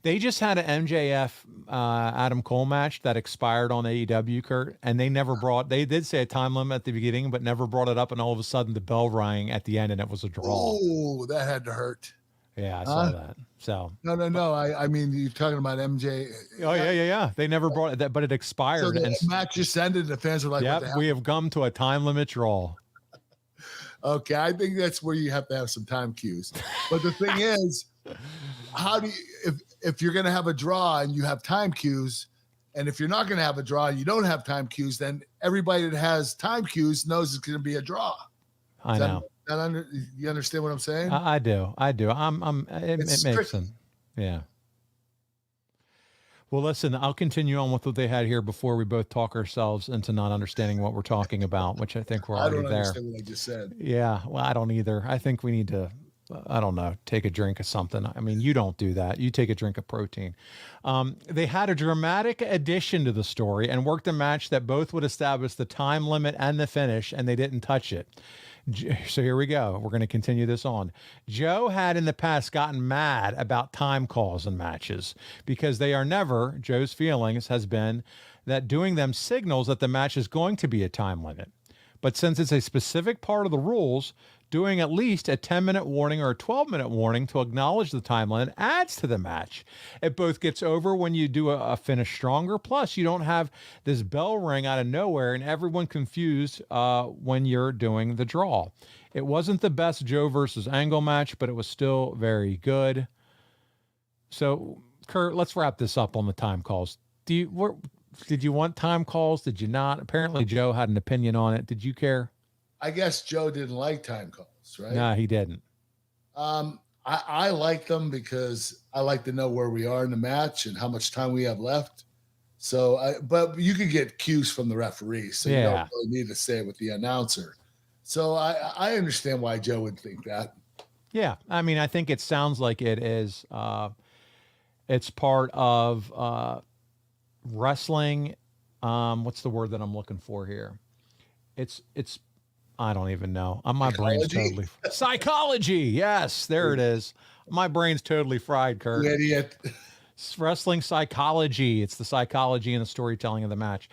They just had an MJF Adam Cole match that expired on AEW, Kurt, and they did say a time limit at the beginning, but never brought it up. And all of a sudden the bell rang at the end and it was a draw. Oh, that had to hurt. Yeah, I saw that. So No. I mean, you're talking about MJ. Oh yeah. They never brought that, but it expired. So the match just ended. The fans were like, "Yep, we have come to a time limit draw." Okay, I think that's where you have to have some time cues. But the thing is, how do you, if you're going to have a draw and you have time cues, and if you're not going to have a draw and you don't have time cues, then everybody that has time cues knows it's going to be a draw. I know. You understand what I'm saying? I do. It makes sense. Yeah. Well, listen, I'll continue on with what they had here before we both talk ourselves into not understanding what we're talking about, which I think we're already there. I don't understand what I just said. Yeah, well, I don't either. I think we need to, I don't know, take a drink of something. I mean, you don't do that. You take a drink of protein. They had a dramatic addition to the story and worked a match that both would establish the time limit and the finish, and they didn't touch it. So here we go. We're going to continue this on. Joe had in the past gotten mad about time calls in matches because they are never, Joe's feelings has been that doing them signals that the match is going to be a time limit. But since it's a specific part of the rules, doing at least a 10-minute warning or a 12-minute warning to acknowledge the time limit adds to the match. It both gets over when you do a finish stronger, plus you don't have this bell ring out of nowhere and everyone confused when you're doing the draw. It wasn't the best Joe versus Angle match, but it was still very good. So, Kurt, let's wrap this up on the time calls. Did you want time calls? Did you not? Apparently Joe had an opinion on it. Did you care? I guess Joe didn't like time calls, right? No, he didn't. I like them because I like to know where we are in the match and how much time we have left. So, but you could get cues from the referee, so you don't really need to say it with the announcer. So I understand why Joe would think that. Yeah, I mean, I think it sounds like it is. It's part of wrestling. What's the word that I'm looking for here? It's. I don't even know. My brain's totally psychology. Yes, there it is. My brain's totally fried, Kurt. You idiot. It's wrestling psychology. It's the psychology and the storytelling of the match.